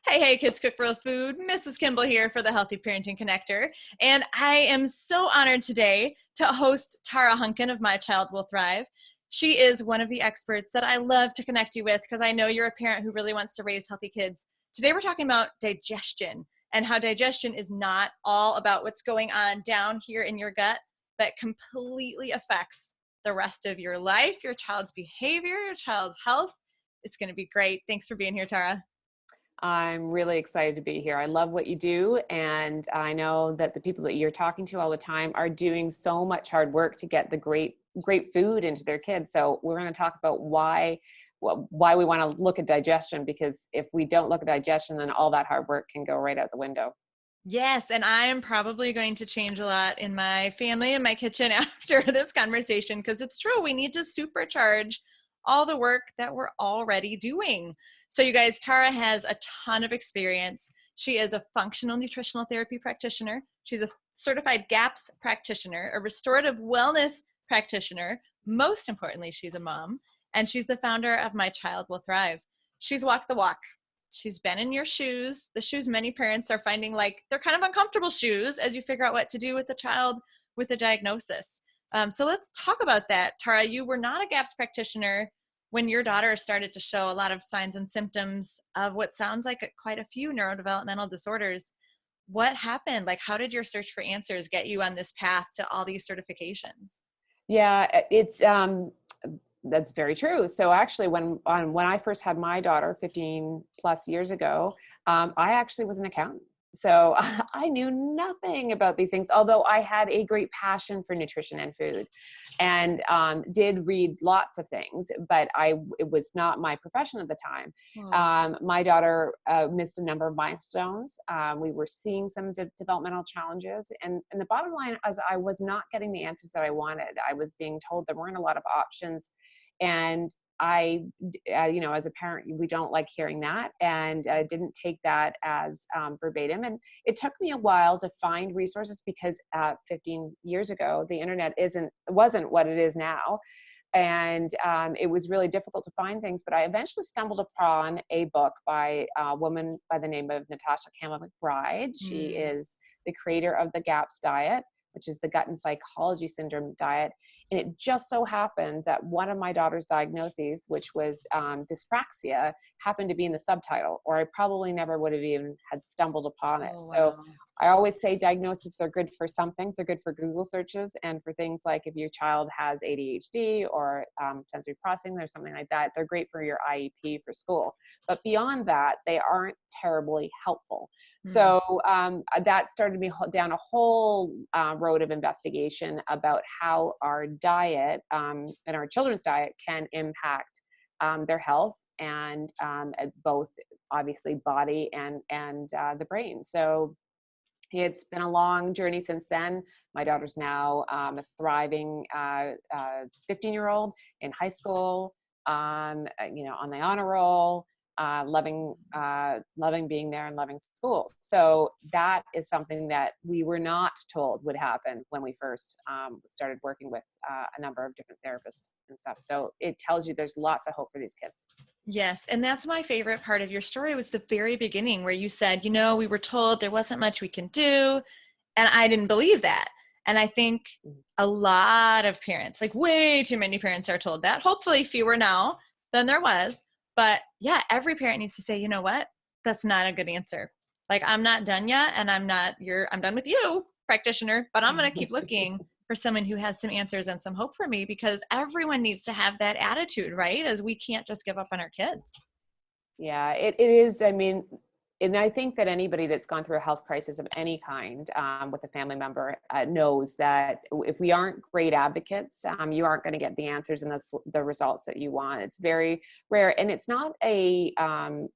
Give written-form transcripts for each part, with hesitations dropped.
Hey, Kids Cook Real Food. Mrs. Kimball here for the Healthy Parenting Connector. And I am so honored today to host Tara Hunkin of My Child Will Thrive. She is one of the experts that I love to connect you with because I know you're a parent who really wants to raise healthy kids. Today we're talking about digestion and how digestion is not all about what's going on down here in your gut, but completely affects the rest of your life, your child's behavior, your child's health. It's going to be great. Thanks for being here, Tara. I'm really excited to be here. I love what you do, and I know that the people that you're talking to all the time are doing so much hard work to get the great food into their kids. So we're going to talk about why we want to look at digestion, because if we don't look at digestion, then all that hard work can go right out the window. Yes, and I am probably going to change a lot in my family and my kitchen after this conversation because it's true. We need to supercharge all the work that we're already doing. So you guys, Tara has a ton of experience. She is a functional nutritional therapy practitioner. She's a certified GAPS practitioner, a restorative wellness practitioner. Most importantly, she's a mom, and she's the founder of My Child Will Thrive. She's walked the walk. She's been in your shoes, the shoes many parents are finding like they're kind of uncomfortable shoes as you figure out what to do with a child with a diagnosis. So let's talk about that. Tara, you were not a GAPS practitioner when your daughter started to show a lot of signs and symptoms of what sounds like quite a few neurodevelopmental disorders. What happened? Like, how did your search for answers get you on this path to all these certifications? Yeah, that's very true. So actually, when I first had my daughter 15 plus years ago, I actually was an accountant. So I knew nothing about these things, although I had a great passion for nutrition and food, and did read lots of things, but it was not my profession at the time. My daughter missed a number of milestones. We were seeing some developmental challenges, and the bottom line is I was not getting the answers that I wanted. I was being told there weren't a lot of options, and I, as a parent, we don't like hearing that, and didn't take that as verbatim. And it took me a while to find resources because 15 years ago, the internet wasn't what it is now. And it was really difficult to find things, but I eventually stumbled upon a book by a woman by the name of Natasha Campbell McBride. She is the creator of the GAPS diet, which is the gut and psychology syndrome diet. And it just so happened that one of my daughter's diagnoses, which was dyspraxia, happened to be in the subtitle, or I probably never would have even had stumbled upon it. Oh, wow. So I always say diagnoses are good for some things. They're good for Google searches, and for things like if your child has ADHD or sensory processing or something like that, they're great for your IEP for school. But beyond that, they aren't terribly helpful. So that started me down a whole road of investigation about how our diet and our children's diet can impact their health and both obviously body and the brain. So it's been a long journey since then. My daughter's now a thriving 15-year-old in high school, on the honor roll, loving being there and loving school. So that is something that we were not told would happen when we first started working with a number of different therapists and stuff. So it tells you there's lots of hope for these kids. Yes. And that's my favorite part of your story was the very beginning where you said, we were told there wasn't much we can do. And I didn't believe that. And I think a lot of parents, like way too many parents, are told that. Hopefully fewer now than there was. But yeah, every parent needs to say, you know what? That's not a good answer. Like, I'm not done yet, and I'm done with you, practitioner, but I'm going to keep looking for someone who has some answers and some hope for me, because everyone needs to have that attitude, right? As we can't just give up on our kids. Yeah, it is. I mean, and I think that anybody that's gone through a health crisis of any kind with a family member knows that if we aren't great advocates, you aren't going to get the answers and the results that you want. It's very rare. And it's not a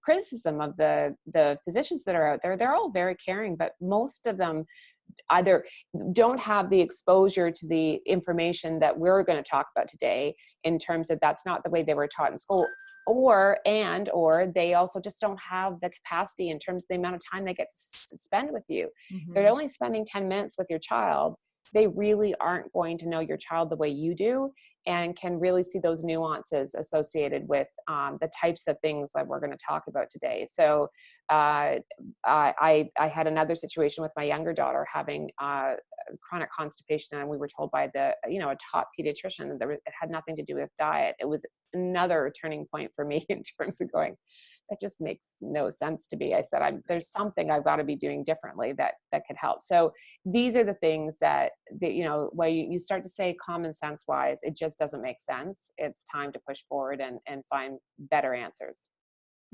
criticism of the physicians that are out there. They're all very caring, but most of them either don't have the exposure to the information that we're going to talk about today, in terms of that's not the way they were taught in school, or they also just don't have the capacity in terms of the amount of time they get to spend with you. They're only spending 10 minutes with your child. they really aren't going to know your child the way you do, and can really see those nuances associated with the types of things that we're going to talk about today. So I had another situation with my younger daughter having chronic constipation, and we were told by a top pediatrician that it had nothing to do with diet. It was another turning point for me in terms of going, that just makes no sense to me. I said, there's something I've got to be doing differently that could help. So these are the things that where you start to say common sense wise, it just doesn't make sense. It's time to push forward and find better answers.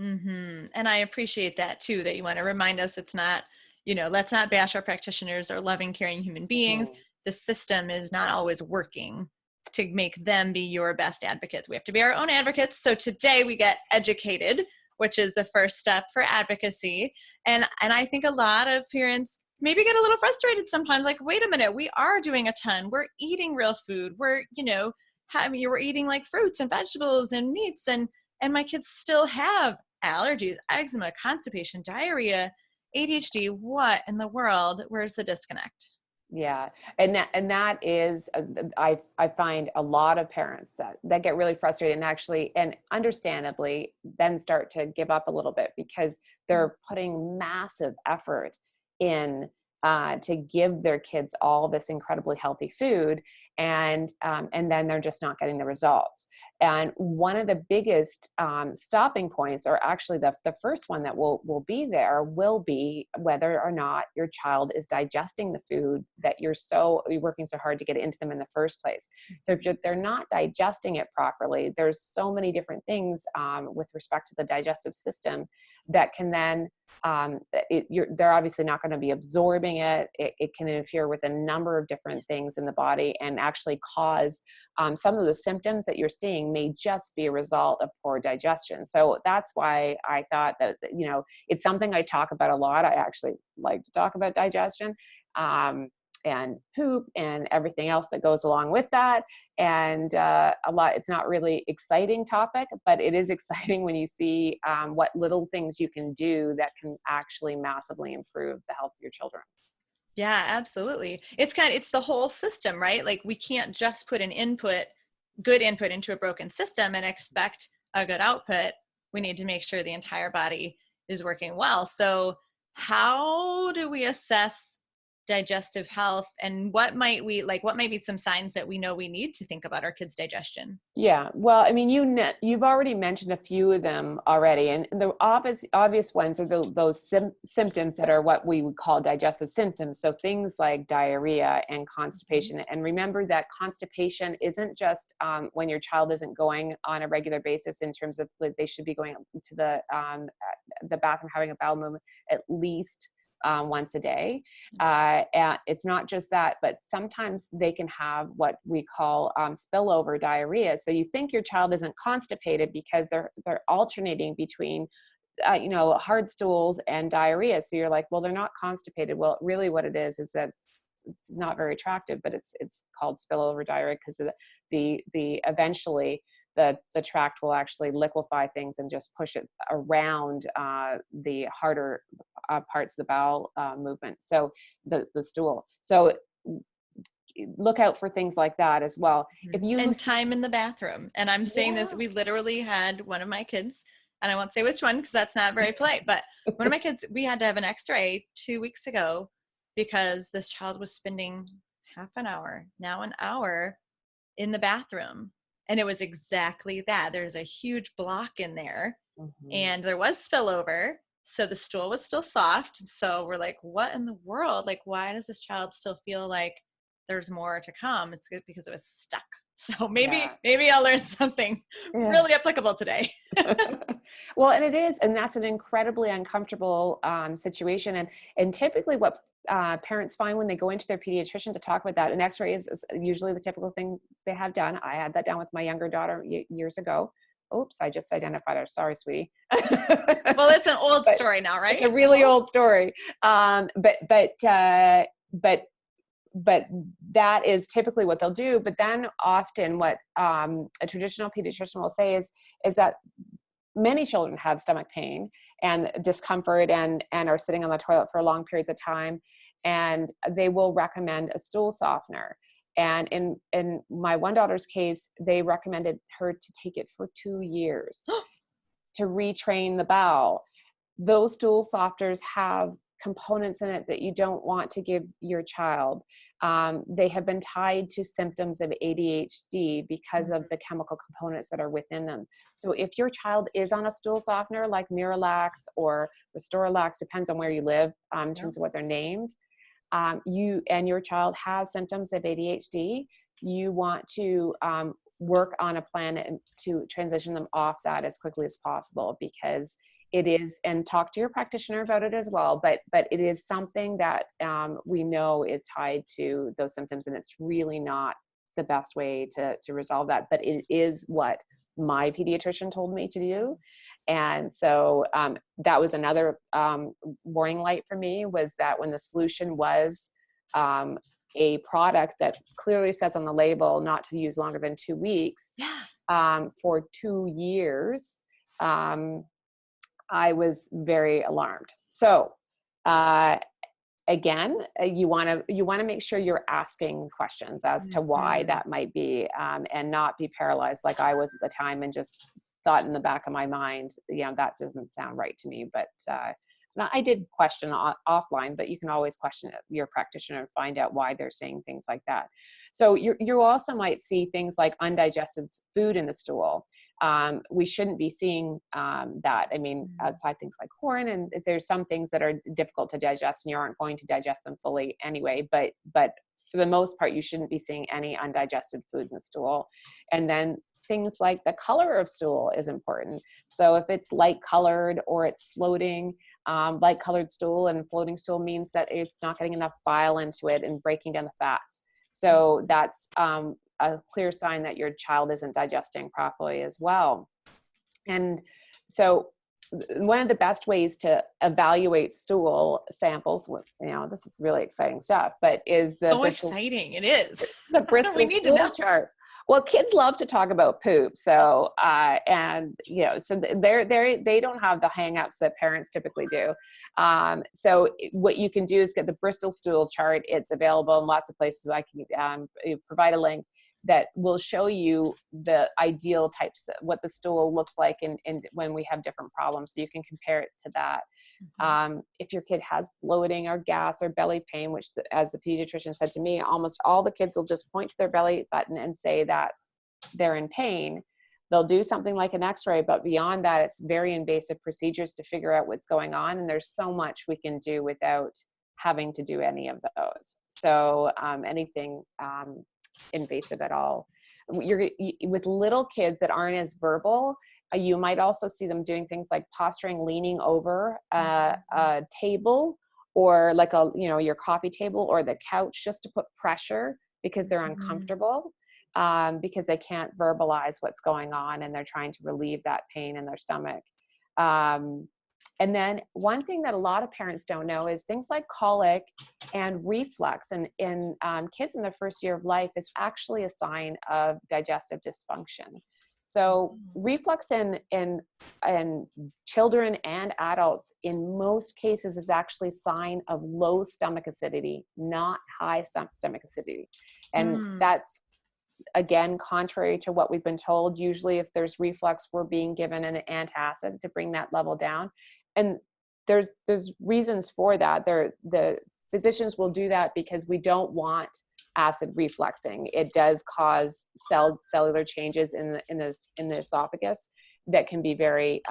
Mm-hmm. And I appreciate that too, that you want to remind us it's not, let's not bash our practitioners or loving, caring human beings. The system is not always working to make them be your best advocates. We have to be our own advocates. So today we get educated, which is the first step for advocacy. And I think a lot of parents maybe get a little frustrated sometimes, like, wait a minute, we are doing a ton. We're eating real food. We're, we're eating like fruits and vegetables and meats, and my kids still have allergies, eczema, constipation, diarrhea, ADHD. What in the world? Where's the disconnect? Yeah. And that is, I find a lot of parents that get really frustrated and understandably then start to give up a little bit, because they're putting massive effort in to give their kids all this incredibly healthy food. And then they're just not getting the results. And one of the biggest stopping points, or actually the first one that will be there, will be whether or not your child is digesting the food that you're working so hard to get into them in the first place. So if they're not digesting it properly, there's so many different things with respect to the digestive system that can then they're obviously not going to be absorbing it. It can interfere with a number of different things in the body and actually cause some of the symptoms that you're seeing may just be a result of poor digestion. So that's why I thought that, it's something I talk about a lot. I actually like to talk about digestion. And poop and everything else that goes along with that. And it's not really exciting topic, but it is exciting when you see what little things you can do that can actually massively improve the health of your children. Yeah, absolutely. It's the whole system, right? Like, we can't just put good input into a broken system and expect a good output. We need to make sure the entire body is working well. So how do we assess digestive health, and what might be some signs that we know we need to think about our kids' digestion? Yeah, well, I mean, you've already mentioned a few of them already, and the obvious ones are those symptoms that are what we would call digestive symptoms. So things like diarrhea and constipation. And remember that constipation isn't just when your child isn't going on a regular basis, in terms of they should be going to the bathroom, having a bowel movement at least once a day. And it's not just that, but sometimes they can have what we call spillover diarrhea. So you think your child isn't constipated because they're alternating between hard stools and diarrhea. So you're like, well, they're not constipated. Well, really what it is that it's not very attractive, but it's called spillover diarrhea because the eventually the tract will actually liquefy things and just push it around the harder parts of the bowel movement. So the stool. So look out for things like that as well. And time in the bathroom. And I'm saying this, we literally had one of my kids, and I won't say which one because that's not very polite, but one of my kids, we had to have an x-ray 2 weeks ago because this child was spending half an hour, now an hour in the bathroom. And it was exactly that. There's a huge block in there, and there was spillover. So the stool was still soft. So we're like, what in the world? Like, why does this child still feel like there's more to come? It's because it was stuck. So maybe I'll learn something really applicable today. Well, and it is, and that's an incredibly uncomfortable situation. And typically what parents find when they go into their pediatrician to talk about that, an x-ray is usually the typical thing they have done. I had that done with my younger daughter years ago. Oops, I just identified her. Sorry, sweetie. Well, it's an old story now, right? It's a really old story. But that is typically what they'll do. But then often what a traditional pediatrician will say is that many children have stomach pain and discomfort and are sitting on the toilet for long periods of time. and they will recommend a stool softener. And in my one daughter's case, they recommended her to take it for 2 years to retrain the bowel. Those stool softeners have components in it that you don't want to give your child. They have been tied to symptoms of ADHD because of the chemical components that are within them. So if your child is on a stool softener like Miralax or Restoralax, depends on where you live in terms of what they're named, you and your child has symptoms of ADHD, you want to work on a plan to transition them off that as quickly as possible, because it is, and talk to your practitioner about it as well, but it is something that we know is tied to those symptoms, and it's really not the best way to resolve that, but it is what my pediatrician told me to do. And so that was another warning light for me, was that when the solution was a product that clearly says on the label not to use longer than 2 weeks for 2 years, I was very alarmed. So again, you want to make sure you're asking questions as to why that might be, and not be paralyzed like I was at the time and just thought in the back of my mind, that doesn't sound right to me. But I did question offline, but you can always question your practitioner and find out why they're saying things like that. So you also might see things like undigested food in the stool. We shouldn't be seeing that. I mean, outside things like corn, and there's some things that are difficult to digest and you aren't going to digest them fully anyway, but for the most part, you shouldn't be seeing any undigested food in the stool. And then things like the color of stool is important. So if it's light colored or it's floating, light colored stool and floating stool means that it's not getting enough bile into it and breaking down the fats. So that's a clear sign that your child isn't digesting properly as well. And so one of the best ways to evaluate stool samples, this is really exciting stuff, but is the exciting. It is the Bristol stool chart. Well, kids love to talk about poop. So, so they don't have the hangups that parents typically do. So what you can do is get the Bristol stool chart. It's available in lots of places. I can provide a link that will show you the ideal types, what the stool looks like and when we have different problems. So you can compare it to that. If your kid has bloating or gas or belly pain, which as the pediatrician said to me, almost all the kids will just point to their belly button and say that they're in pain. They'll do something like an x-ray, but beyond that, it's very invasive procedures to figure out what's going on. And there's so much we can do without having to do any of those. So anything invasive at all. With little kids that aren't as verbal, you might also see them doing things like posturing, leaning over a table, or like your coffee table or the couch, just to put pressure because they're uncomfortable, because they can't verbalize what's going on and they're trying to relieve that pain in their stomach. And then one thing that a lot of parents don't know is things like colic and reflux in kids in their first year of life is actually a sign of digestive dysfunction. So reflux in children and adults in most cases is actually a sign of low stomach acidity, not high stomach acidity. And that's, again, contrary to what we've been told. Usually if there's reflux, we're being given an antacid to bring that level down. And there's reasons for that. The physicians will do that because we don't want acid refluxing. It does cause cellular changes in the esophagus that can be very,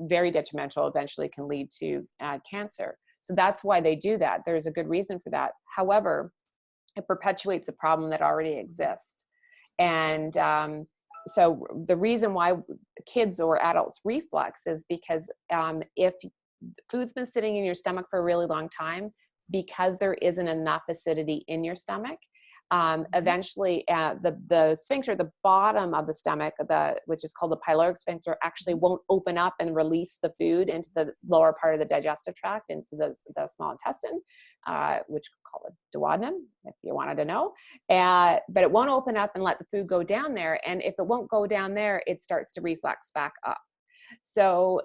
very detrimental, eventually can lead to cancer. So that's why they do that. There's a good reason for that. However, it perpetuates a problem that already exists. And so the reason why kids or adults reflux is because if food's been sitting in your stomach for a really long time, because there isn't enough acidity in your stomach, eventually the sphincter, the bottom of the stomach, which is called the pyloric sphincter, actually won't open up and release the food into the lower part of the digestive tract, into the small intestine, which we call it duodenum, if you wanted to know. But it won't open up and let the food go down there. And if it won't go down there, it starts to reflux back up. So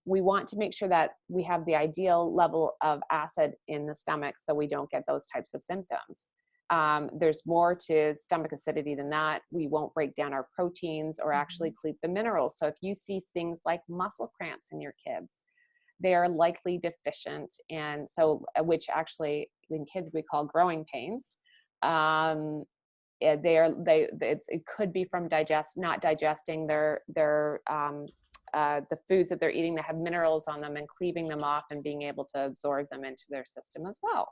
we want to make sure that we have the ideal level of acid in the stomach so we don't get those types of symptoms. There's more to stomach acidity than that. We won't break down our proteins or actually cleave the minerals. So if you see things like muscle cramps in your kids, they are likely deficient. And so, which actually in kids we call growing pains. It could be from not digesting the foods that they're eating that have minerals on them and cleaving them off and being able to absorb them into their system as well.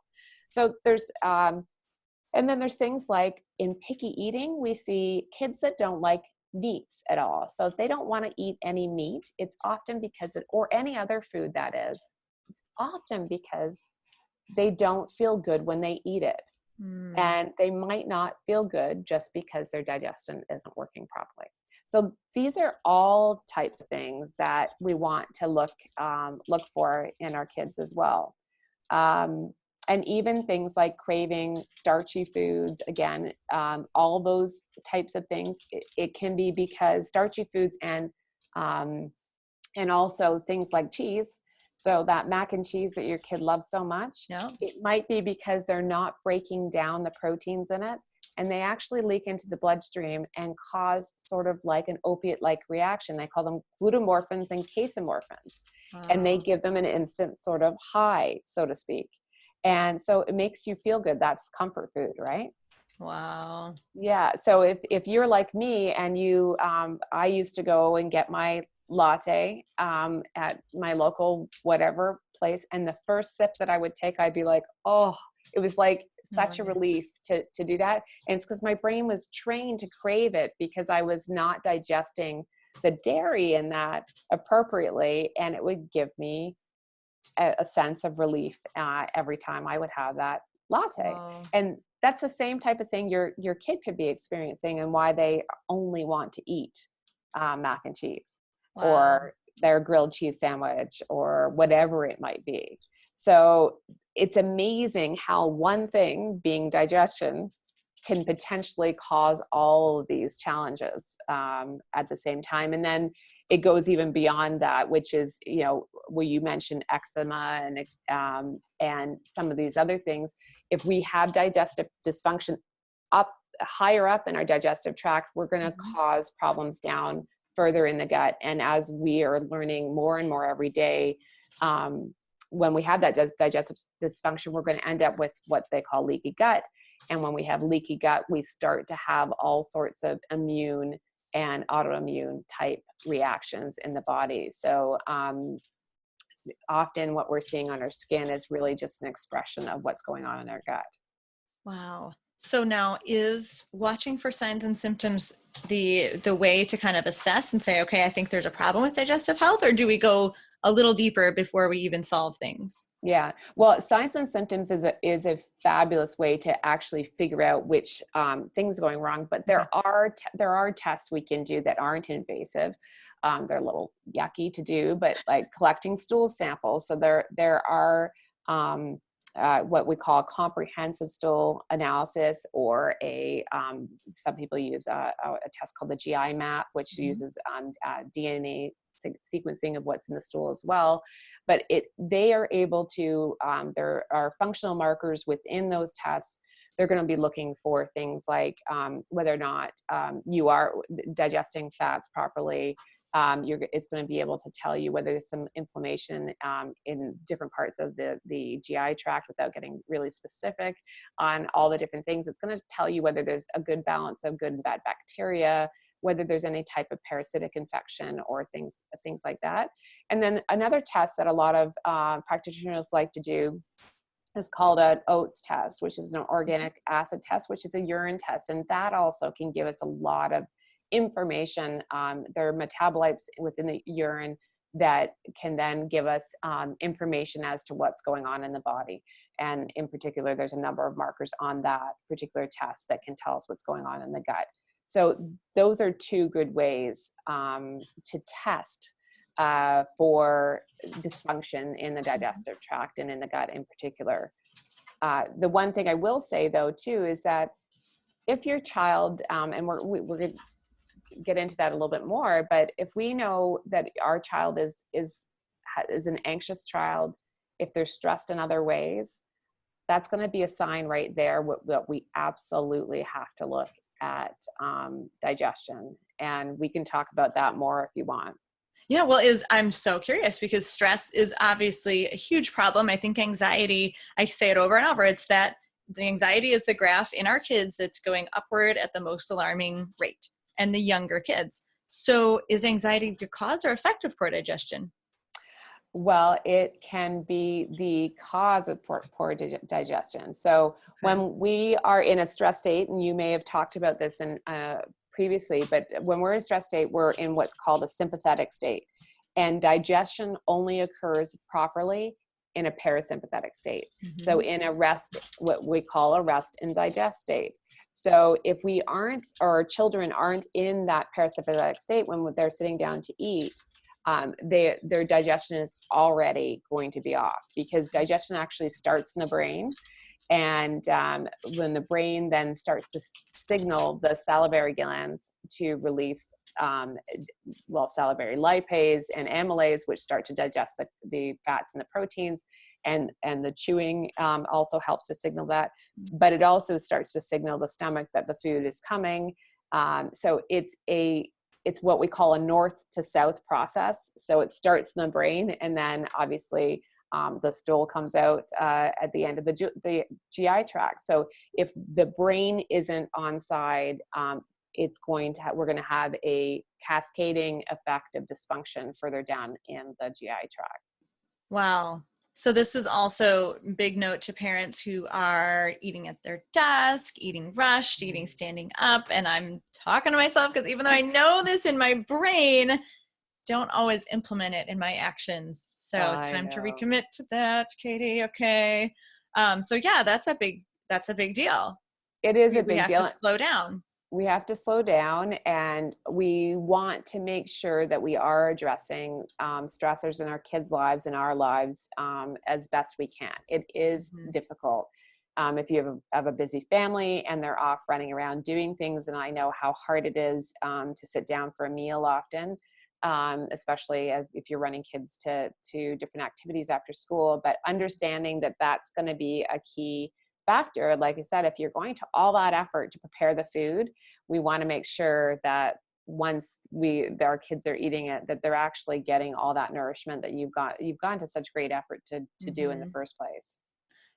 So there's and then there's things like in picky eating, we see kids that don't like meats at all. So if they don't want to eat any meat, it's often because or any other food that is, it's often because they don't feel good when they eat it. And they might not feel good just because their digestion isn't working properly. So these are all types of things that we want to look for in our kids as well. And even things like craving starchy foods, again, all those types of things, it can be because starchy foods and also things like cheese. So that mac and cheese that your kid loves so much, it might be because they're not breaking down the proteins in it, and they actually leak into the bloodstream and cause sort of like an opiate-like reaction. They call them glutamorphins and casomorphins, and they give them an instant sort of high, so to speak. And so it makes you feel good. That's comfort food, right? Wow. Yeah. So if you're like me and I used to go and get my latte at my local whatever place, and the first sip that I would take, I'd be like, oh, it was like such a relief to do that. And it's because my brain was trained to crave it because I was not digesting the dairy in that appropriately, and it would give me a sense of relief every time I would have that latte. And that's the same type of thing your kid could be experiencing, and why they only want to eat mac and cheese or their grilled cheese sandwich or whatever it might be. So it's amazing how one thing, being digestion, can potentially cause all of these challenges at the same time. And then it goes even beyond that, which is, where you mentioned eczema and some of these other things. If we have digestive dysfunction higher up in our digestive tract, we're going to cause problems down further in the gut. And as we are learning more and more every day, when we have that digestive dysfunction, we're going to end up with what they call leaky gut. And when we have leaky gut, we start to have all sorts of immune and autoimmune type reactions in the body. So often what we're seeing on our skin is really just an expression of what's going on in our gut. Wow. So now, is watching for signs and symptoms the way to kind of assess and say, okay, I think there's a problem with digestive health, or do we go a little deeper before we even solve things? Yeah. Well, signs and symptoms is a fabulous way to actually figure out which things are going wrong. But there are tests we can do that aren't invasive. They're a little yucky to do, but like collecting stool samples. So there are what we call a comprehensive stool analysis, or some people use a test called the GI map, which uses DNA sequencing of what's in the stool as well. But they are able to, there are functional markers within those tests. They're going to be looking for things like whether or not you are digesting fats properly. It's going to be able to tell you whether there's some inflammation in different parts of the GI tract, without getting really specific on all the different things. It's going to tell you whether there's a good balance of good and bad bacteria, whether there's any type of parasitic infection or things like that. And then another test that a lot of practitioners like to do is called an OATS test, which is an organic acid test, which is a urine test. And that also can give us a lot of information. There are metabolites within the urine that can then give us information as to what's going on in the body. And in particular, there's a number of markers on that particular test that can tell us what's going on in the gut. So those are two good ways to test for dysfunction in the digestive tract and in the gut in particular. The one thing I will say though too is that if your child, and get into that a little bit more, but if we know that our child is an anxious child, if they're stressed in other ways, that's going to be a sign right there that we absolutely have to look at digestion. And we can talk about that more if you want. Yeah, well, I'm so curious because stress is obviously a huge problem. I think anxiety, I say it over and over, it's that the anxiety is the graph in our kids that's going upward at the most alarming rate, and the younger kids. So is anxiety the cause or effect of poor digestion? Well, it can be the cause of poor digestion. So Okay. when we are in a stress state, and you may have talked about this in previously, but when we're in a stress state, we're in what's called a sympathetic state. And digestion only occurs properly in a parasympathetic state. So in a rest, what we call a rest and digest state. So if we aren't, or our children aren't in that parasympathetic state when they're sitting down to eat, their digestion is already going to be off, because digestion actually starts in the brain. And when the brain then starts to signal the salivary glands to release salivary lipase and amylase, which start to digest the fats and the proteins, and the chewing also helps to signal that, but it also starts to signal the stomach that the food is coming. So it's what we call a north to south process. So it starts in the brain, and then obviously the stool comes out at the end of the GI tract. So if the brain isn't on side, we're going to have a cascading effect of dysfunction further down in the GI tract. Wow. So this is also big note to parents who are eating at their desk, eating rushed, eating standing up. And I'm talking to myself because even though I know this in my brain, don't always implement it in my actions. So time to recommit to that, Katie. Okay. So yeah, that's a big deal. It is a big deal. We have to slow down. We have to slow down, and we want to make sure that we are addressing stressors in our kids' lives and our lives as best we can. It is difficult. If you have a busy family and they're off running around doing things, and I know how hard it is to sit down for a meal often, especially if you're running kids to different activities after school, but understanding that that's going to be a key factor. Like I said, if you're going to all that effort to prepare the food, we want to make sure that once our kids are eating it, that they're actually getting all that nourishment that you've gone to such great effort to do in the first place.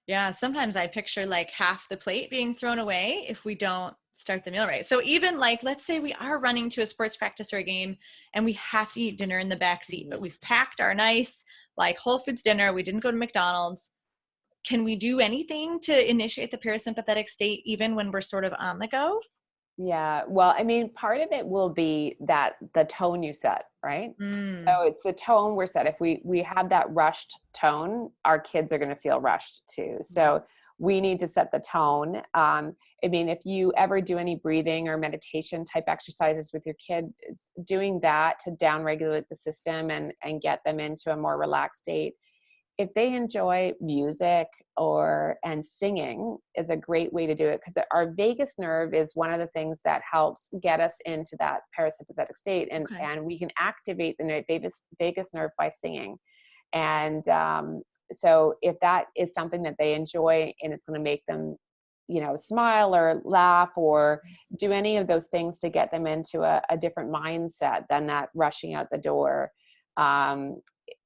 Yeah, sometimes I picture like half the plate being thrown away if we don't start the meal right. So even like, let's say we are running to a sports practice or a game and we have to eat dinner in the back seat, but we've packed our nice like Whole Foods dinner. We didn't go to McDonald's. Can we do anything to initiate the parasympathetic state even when we're sort of on the go? Yeah. Well, I mean, part of it will be that the tone you set, right? So it's the tone we're set. If we have that rushed tone, our kids are going to feel rushed too. So we need to set the tone. I mean, if you ever do any breathing or meditation type exercises with your kid, it's doing that to downregulate the system and get them into a more relaxed state. If they enjoy music and singing is a great way to do it, because our vagus nerve is one of the things that helps get us into that parasympathetic state. And we can activate the vagus nerve by singing. And so if that is something that they enjoy and it's going to make them, smile or laugh or do any of those things to get them into a different mindset than that rushing out the door,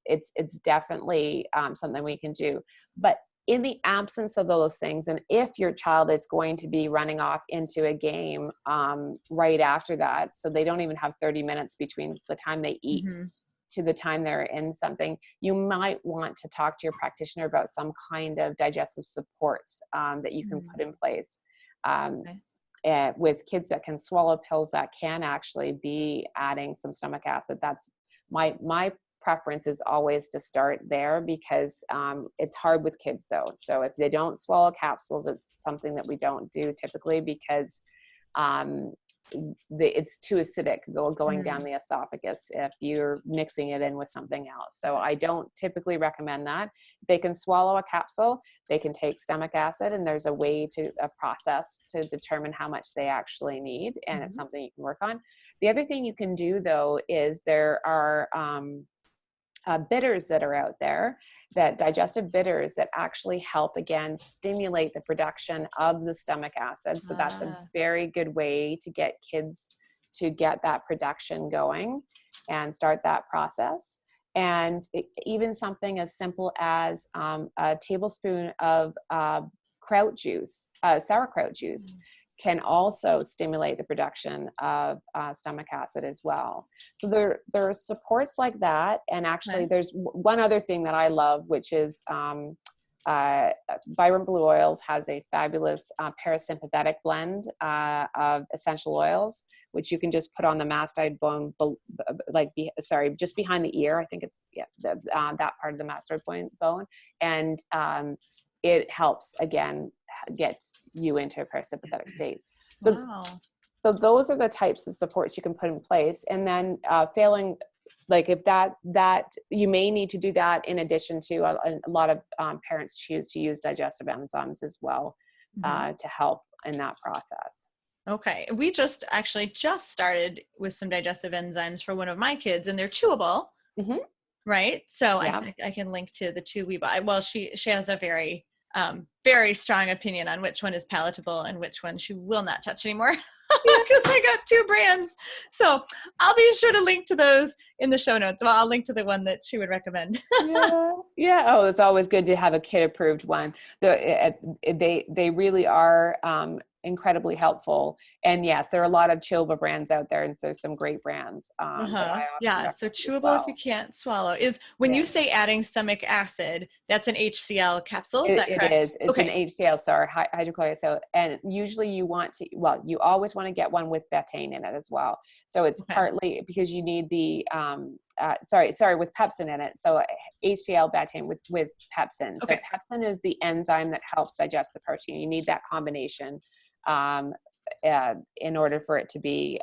it's definitely something we can do. But in the absence of those things, and if your child is going to be running off into a game right after that, so they don't even have 30 minutes between the time they eat to the time they're in something, you might want to talk to your practitioner about some kind of digestive supports that you can put in place. With kids that can swallow pills, that can actually be adding some stomach acid. That's my preference is always to start there, because it's hard with kids though. So if they don't swallow capsules, it's something that we don't do typically, because it's too acidic going down the esophagus if you're mixing it in with something else. So I don't typically recommend that. If they can swallow a capsule, they can take stomach acid, and there's a process to determine how much they actually need, and it's something you can work on. The other thing you can do though is there are bitters that are out there, that digestive bitters that actually help again stimulate the production of the stomach acid. So that's a very good way to get kids to get that production going and start that process. And even something as simple as a tablespoon of kraut juice, sauerkraut juice, can also stimulate the production of stomach acid as well. So there are supports like that. And actually there's one other thing that I love, which is Vibrant Blue Oils has a fabulous parasympathetic blend of essential oils, which you can just put on the mastoid bone, just behind the ear. I think it's that part of the mastoid bone. And it helps, again, get you into a parasympathetic state. So, so those are the types of supports you can put in place. And then failing, like if that you may need to do that in addition to a lot of parents choose to use digestive enzymes as well to help in that process. Okay. We just started with some digestive enzymes for one of my kids, and they're chewable, right? So I can link to the two we buy. Well, she has a very strong opinion on which one is palatable and which one she will not touch anymore, because I got two brands. So I'll be sure to link to those in the show notes. Well, I'll link to the one that she would recommend. Yeah. Oh, it's always good to have a kid approved one. They really are incredibly helpful. And yes, there are a lot of chewable brands out there, and there's some great brands. So chewable if you can't swallow is when you say adding stomach acid, that's an HCl capsule. Is that correct? It is. It's an HCl, hydrochloric acid. And usually you always want to get one with betaine in it as well. So it's partly because you need the, with pepsin in it. So HCl betaine with pepsin. So pepsin is the enzyme that helps digest the protein. You need that combination in order for it to be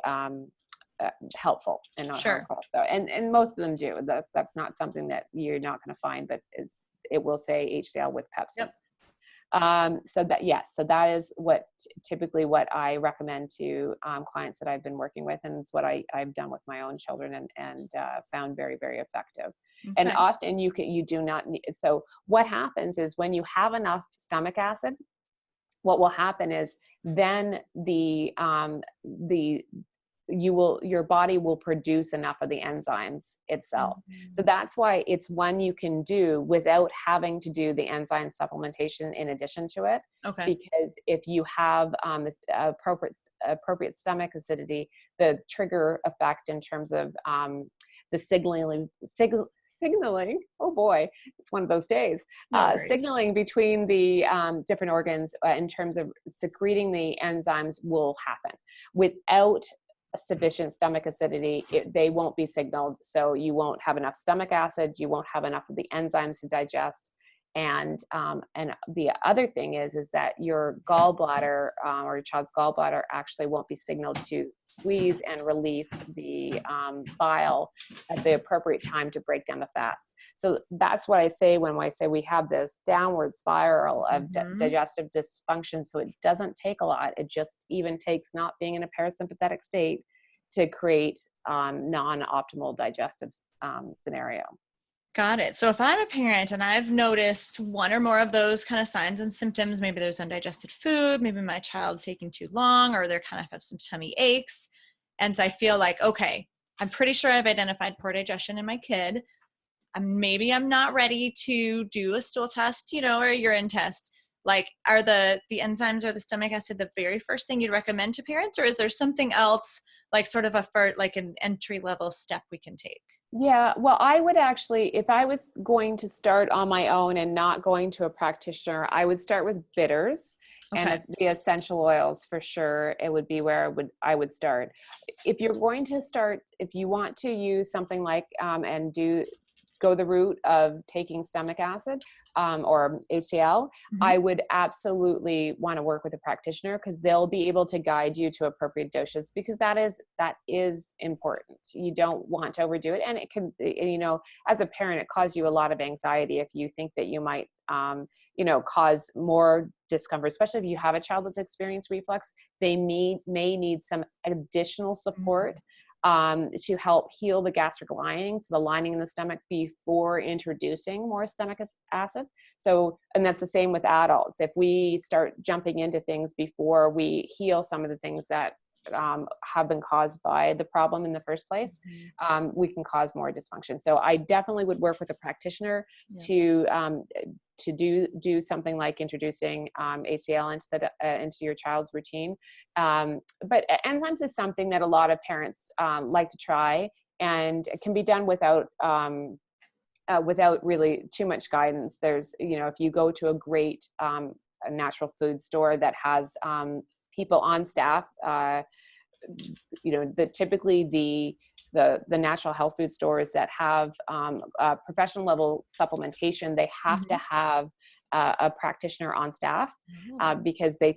helpful and not harmful. So, and most of them do. That's not something that you're not going to find, but it will say HCl with pepsin. So that is typically what I recommend to clients that I've been working with, and it's what I've done with my own children and found very, very effective. And often you do not need. So what happens is when you have enough stomach acid, what will happen is then your body will produce enough of the enzymes itself. So that's why it's one you can do without having to do the enzyme supplementation in addition to it. Because if you have appropriate stomach acidity, the trigger effect in terms of the signaling, oh boy, it's one of those days, signaling between the different organs in terms of secreting the enzymes will happen. Without sufficient stomach acidity, they won't be signaled. So you won't have enough stomach acid, you won't have enough of the enzymes to digest. And the other thing is that your gallbladder or your child's gallbladder actually won't be signaled to squeeze and release the bile at the appropriate time to break down the fats. So that's what I say when I say we have this downward spiral of digestive dysfunction. So it doesn't take a lot. It just even takes not being in a parasympathetic state to create non-optimal digestive scenario. Got it. So if I'm a parent and I've noticed one or more of those kind of signs and symptoms, maybe there's undigested food, maybe my child's taking too long, or they're kind of have some tummy aches. And so I feel like, okay, I'm pretty sure I've identified poor digestion in my kid. Maybe I'm not ready to do a stool test, or a urine test. Like, are the enzymes or the stomach acid the very first thing you'd recommend to parents? Or is there something else, like sort of an entry level step we can take? Yeah, well, I would actually, if I was going to start on my own and not going to a practitioner, I would start with bitters and the essential oils for sure. It would be where I would start. If you're going to start, if you want to use something like and go the route of taking stomach acid or HCl, I would absolutely want to work with a practitioner, because they'll be able to guide you to appropriate doses, because that is important. You don't want to overdo it. And it can, as a parent, it causes you a lot of anxiety if you think that you might, cause more discomfort, especially if you have a child that's experienced reflux. They may need some additional support to help heal the gastric lining, so the lining in the stomach, before introducing more stomach acid. So, and that's the same with adults. If we start jumping into things before we heal some of the things that have been caused by the problem in the first place, we can cause more dysfunction. So I definitely would work with a practitioner to do something like introducing HCl into your child's routine. But enzymes is something that a lot of parents like to try, and it can be done without really too much guidance. There's, if you go to a great a natural food store that has people on staff, typically the natural health food stores that have professional level supplementation, they have to have a practitioner on staff because they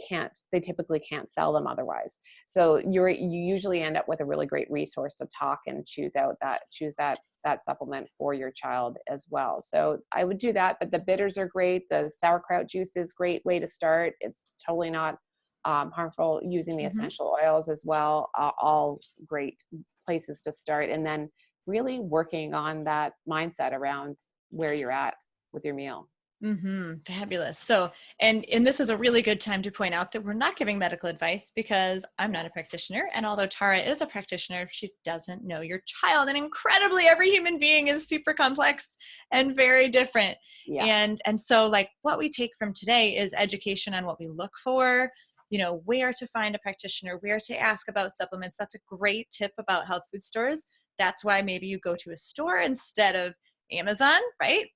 typically can't sell them otherwise. So you usually end up with a really great resource to talk and choose that supplement for your child as well. So I would do that, but the bitters are great. The sauerkraut juice is a great way to start. It's totally not harmful. Using the essential oils as well, all great places to start. And then really working on that mindset around where you're at with your meal. Fabulous. So, and this is a really good time to point out that we're not giving medical advice, because I'm not a practitioner. And although Tara is a practitioner, she doesn't know your child. And incredibly, every human being is super complex and very different. Yeah. And so like what we take from today is education on what we look for, where to find a practitioner, where to ask about supplements. That's a great tip about health food stores. That's why maybe you go to a store instead of Amazon, right?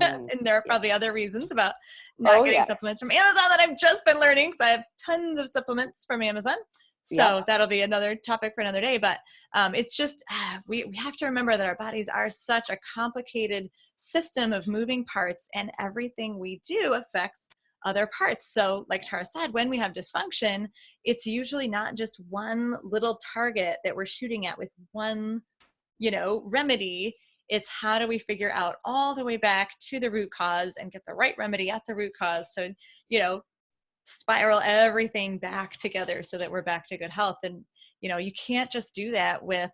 And there are probably other reasons about not getting supplements from Amazon that I've just been learning, because I have tons of supplements from Amazon. So that'll be another topic for another day. But it's just, we have to remember that our bodies are such a complicated system of moving parts, and everything we do affects other parts. So like Tara said, when we have dysfunction, it's usually not just one little target that we're shooting at with one, remedy. It's how do we figure out all the way back to the root cause and get the right remedy at the root cause. So, spiral everything back together so that we're back to good health. And, you can't just do that with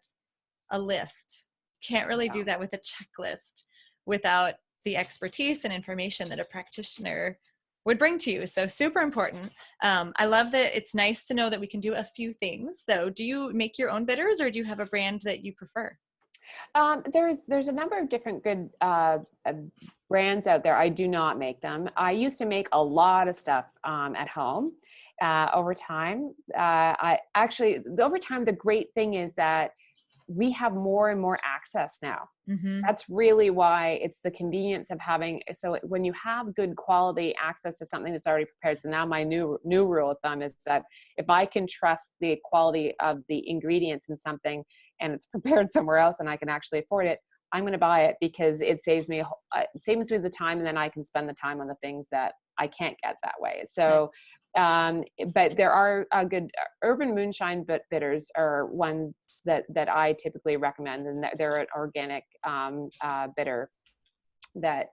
a list. Can't really do that with a checklist without the expertise and information that a practitioner would bring to you. So super important. I love that. It's nice to know that we can do a few things though. Do you make your own bitters, or do you have a brand that you prefer? There's a number of different good brands out there. I do not make them. I used to make a lot of stuff at home. Over time, the great thing is that we have more and more access now. That's really why it's the convenience of having. So when you have good quality access to something that's already prepared. So now my new rule of thumb is that if I can trust the quality of the ingredients in something and it's prepared somewhere else and I can actually afford it, I'm going to buy it, because it saves me the time, and then I can spend the time on the things that I can't get that way. So, but there are good urban moonshine bitters are ones that I typically recommend, and they're an organic bitter that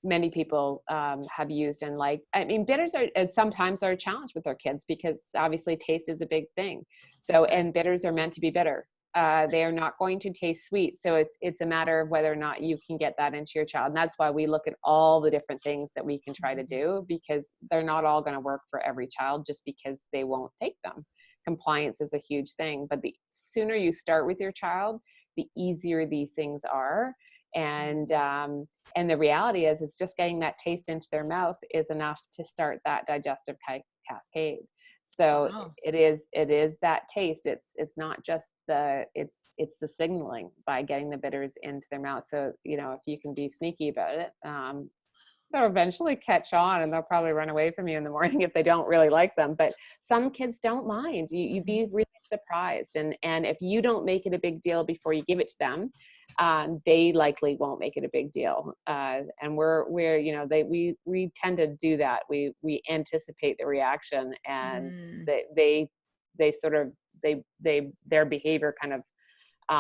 many people have used and like. I mean, bitters are sometimes a challenge with our kids, because obviously taste is a big thing. So, and bitters are meant to be bitter. They are not going to taste sweet. So it's a matter of whether or not you can get that into your child. And that's why we look at all the different things that we can try to do, because they're not all going to work for every child just because they won't take them. Compliance is a huge thing, but the sooner you start with your child, the easier these things are. And the reality is, it's just getting that taste into their mouth is enough to start that digestive cascade. So it is that taste. It's not just it's the signaling by getting the bitters into their mouth. So, if you can be sneaky about it, they'll eventually catch on, and they'll probably run away from you in the morning if they don't really like them. But some kids don't mind. You'd be really surprised. And if you don't make it a big deal before you give it to them, they likely won't make it a big deal. And we tend to do that. We anticipate the reaction, and their behavior kind of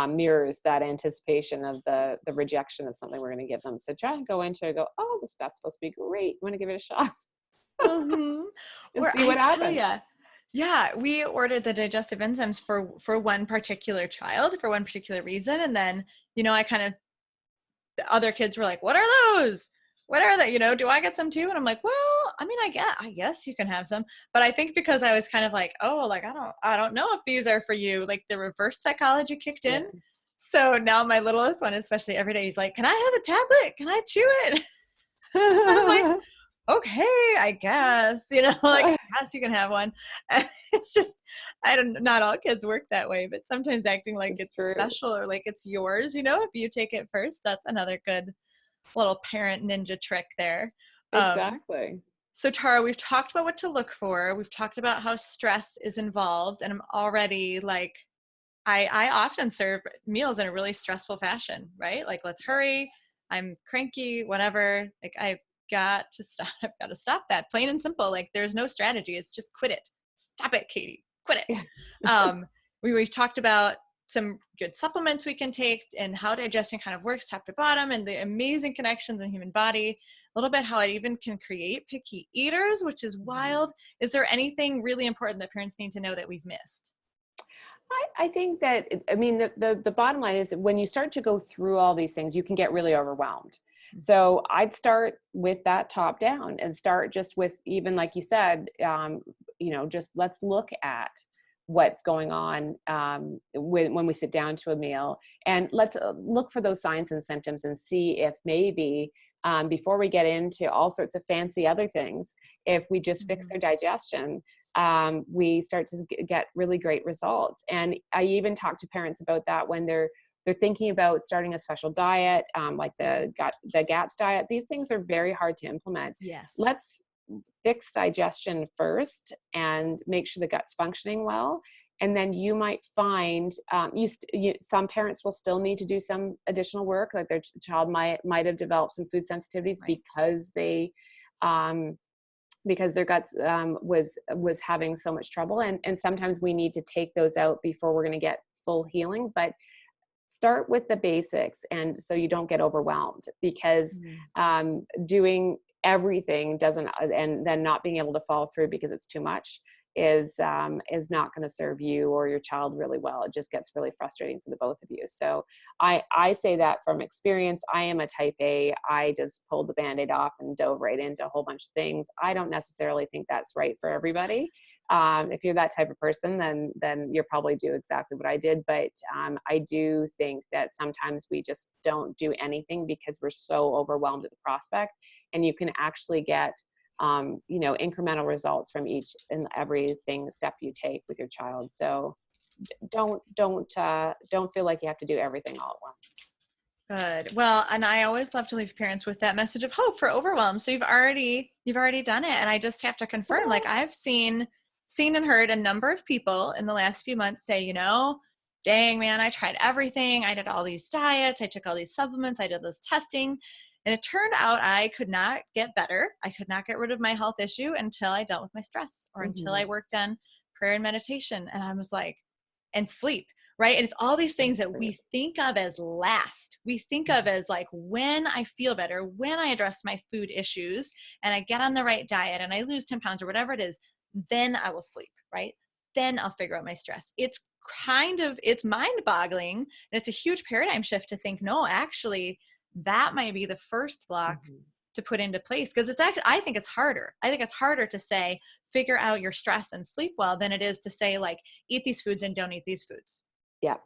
mirrors that anticipation of the rejection of something we're going to give them. So try and go into it, oh, this stuff's supposed to be great. You want to give it a shot? Or see what happens. Yeah, we ordered the digestive enzymes for one particular child for one particular reason. And then, I kind of, the other kids were like, what are those? What are they? Do I get some too? And I'm like, well, I mean, I guess you can have some. But I think because I was kind of like, oh, like, I don't know if these are for you. Like the reverse psychology kicked Yeah. in. So now my littlest one, especially every day, he's like, can I have a tablet? Can I chew it? I'm like, okay, I guess, like, I guess you can have one. And it's just, not all kids work that way, but sometimes acting like It's it's true. special or like it's yours, if you take it first, that's another good little parent ninja trick there. Um, Exactly. so Tara, we've talked about what to look for. We've talked about how stress is involved, and I'm already like, I often serve meals in a really stressful fashion, right? Like, let's hurry. I'm cranky, whatever. Like, I've got to stop. I've got to stop that. Plain and simple. Like, there's no strategy. It's just quit it. Stop it, Katie. Quit Yeah. it. We've talked about some good supplements we can take and how digestion kind of works top to bottom and the amazing connections in the human body. A little bit how it even can create picky eaters, which is wild. Is there anything really important that parents need to know that we've missed? I think that, I mean, the bottom line is when you start to go through all these things, you can get really overwhelmed. So I'd start with that top down and start just with, even like you said, just let's look at what's going on when we sit down to a meal, and let's look for those signs and symptoms and see if maybe before we get into all sorts of fancy other things, if we just fix our digestion, we start to get really great results. And I even talk to parents about that when they're thinking about starting a special diet, like the GAPS diet. These things are very hard to implement. Yes. Let's fix digestion first and make sure the gut's functioning well. And then you might find some parents will still need to do some additional work, like their child might have developed some food sensitivities, Right. because their guts was having so much trouble, and sometimes we need to take those out before we're going to get full healing. But start with the basics, and so you don't get overwhelmed, because doing everything doesn't, and then not being able to follow through because it's too much, is not going to serve you or your child really well. It just gets really frustrating for the both of you. So I say that from experience. I am a type A. I just pulled the Band-Aid off and dove right into a whole bunch of things. I don't necessarily think that's right for everybody. If you're that type of person, then you'll probably do exactly what I did. But I do think that sometimes we just don't do anything because we're so overwhelmed at the prospect, and you can actually get incremental results from each and everything step you take with your child. So don't feel like you have to do everything all at once. Good. Well, and I always love to leave parents with that message of hope for overwhelm. So you've already done it. And I just have to confirm, like, I've seen and heard a number of people in the last few months say, dang man, I tried everything. I did all these diets. I took all these supplements. I did this testing. And it turned out I could not get better. I could not get rid of my health issue until I dealt with my stress, or until I worked on prayer and meditation. And I was like, and sleep. Right. And it's all these things that we think of as last. We think of as like, when I feel better, when I address my food issues and I get on the right diet and I lose 10 pounds or whatever it is, then I will sleep. Right. Then I'll figure out my stress. It's mind boggling. And it's a huge paradigm shift to think, no, actually, that might be the first block to put into place. Because it's actually, I think it's harder. I think it's harder to say, figure out your stress and sleep well, than it is to say, like, eat these foods and don't eat these foods. Yeah.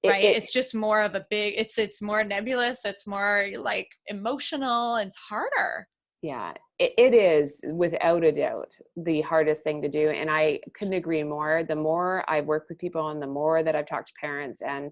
Right. It's just more of a big, it's more nebulous. It's more like emotional. It's harder. Yeah, it is without a doubt the hardest thing to do. And I couldn't agree more. The more I've worked with people and the more that I've talked to parents and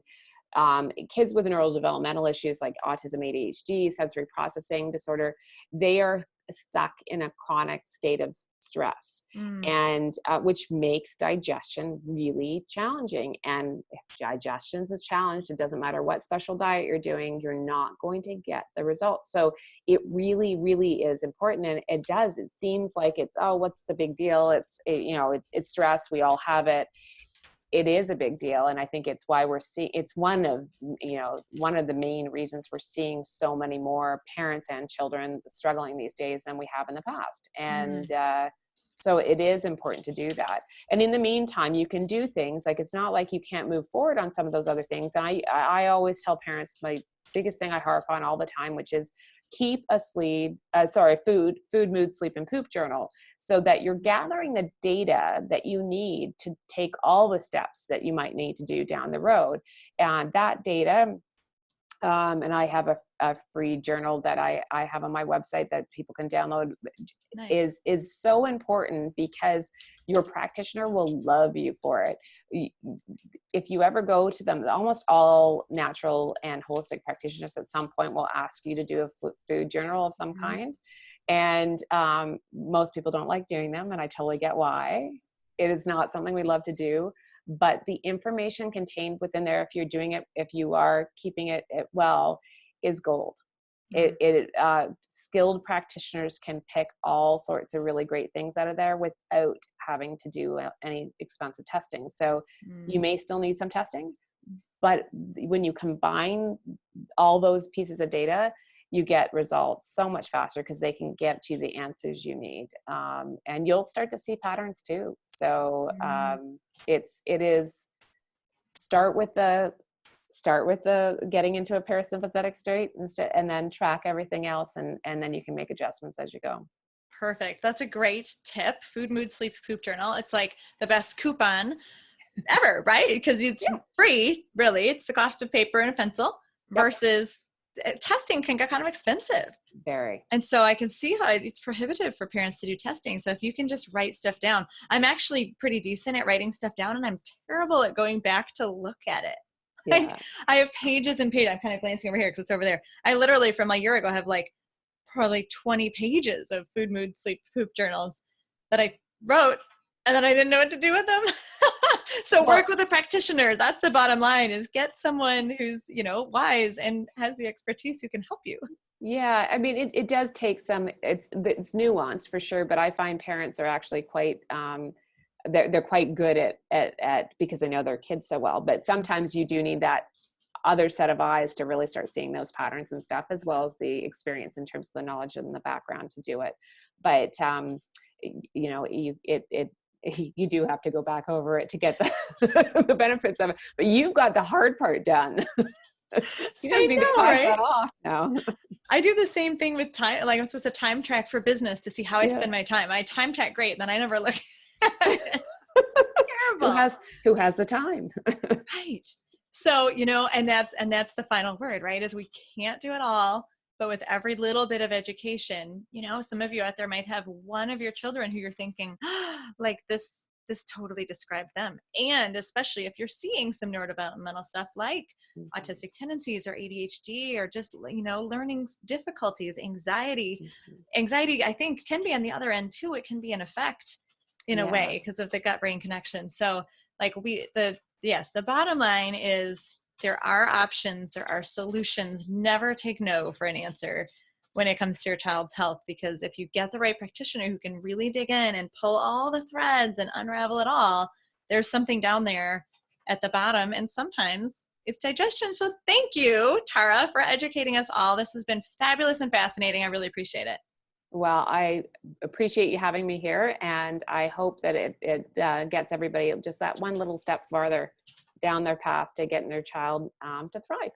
kids with neurodevelopmental issues like autism, ADHD, sensory processing disorder, they are stuck in a chronic state of stress, and which makes digestion really challenging. And if digestion is a challenge, it doesn't matter what special diet you're doing, you're not going to get the results. So it really, really is important. And it seems like it's, oh, what's the big deal? It's stress. We all have it. It is a big deal. And I think it's why it's one of the main reasons we're seeing so many more parents and children struggling these days than we have in the past. And So it is important to do that. And in the meantime, you can do things like, it's not like you can't move forward on some of those other things. And I always tell parents, my biggest thing I harp on all the time, which is keep a food, mood, sleep, and poop journal, so that you're gathering the data that you need to take all the steps that you might need to do down the road. And that data, and I have a free journal that I have on my website that people can download. Nice. is so important, because your practitioner will love you for it. If you ever go to them, almost all natural and holistic practitioners at some point will ask you to do a food journal of some kind. And most people don't like doing them, and I totally get why. It is not something we love to do. But the information contained within there, if you're doing it, if you are keeping it well, is gold. Skilled practitioners can pick all sorts of really great things out of there without having to do any expensive testing. So you may still need some testing, but when you combine all those pieces of data, you get results so much faster, because they can get you the answers you need. And you'll start to see patterns too. So it is start with the getting into a parasympathetic state instead, and then track everything else. And then you can make adjustments as you go. Perfect. That's a great tip. Food, mood, sleep, poop journal. It's like the best coupon ever, right? Because it's free, really. It's the cost of paper and a pencil versus testing can get kind of expensive. Very. And so I can see how it's prohibitive for parents to do testing. So if you can just write stuff down, I'm actually pretty decent at writing stuff down, and I'm terrible at going back to look at it. Yeah. Like, I have pages and pages. I'm kind of glancing over here because it's over there. I literally from a year ago have like probably 20 pages of food, mood, sleep, poop journals that I wrote, and then I didn't know what to do with them. So work with a practitioner. That's the bottom line, is get someone who's, wise and has the expertise who can help you. Yeah. I mean, it does take it's nuanced for sure, but I find parents are actually quite, they're quite good at because they know their kids so well, but sometimes you do need that other set of eyes to really start seeing those patterns and stuff, as well as the experience in terms of the knowledge and the background to do it. But, you do have to go back over it to get the benefits of it, but you've got the hard part done. You just need to pass that off now. I do the same thing with time. Like, I'm supposed to time track for business to see how I spend my time. I time track great, then I never look at it. Terrible. Who has the time? Right. So, and that's the final word, right? Is we can't do it all. But with every little bit of education, some of you out there might have one of your children who you're thinking, like this totally described them. And especially if you're seeing some neurodevelopmental stuff like autistic tendencies or ADHD, or just, learning difficulties, anxiety. Anxiety, I think, can be on the other end too. It can be an effect in a way because of the gut-brain connection. So like the bottom line is, there are options, there are solutions. Never take no for an answer when it comes to your child's health, because if you get the right practitioner who can really dig in and pull all the threads and unravel it all, there's something down there at the bottom, and sometimes it's digestion. So thank you, Tara, for educating us all. This has been fabulous and fascinating. I really appreciate it. Well, I appreciate you having me here, and I hope that it gets everybody just that one little step farther down their path to getting their child to thrive.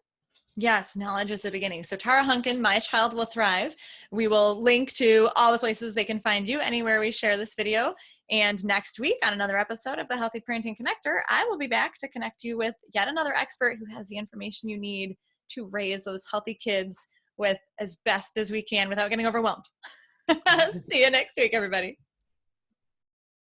Yes, knowledge is the beginning. So Tara Hunkin, My Child Will Thrive. We will link to all the places they can find you anywhere we share this video. And next week on another episode of the Healthy Parenting Connector, I will be back to connect you with yet another expert who has the information you need to raise those healthy kids with as best as we can without getting overwhelmed. See you next week, everybody.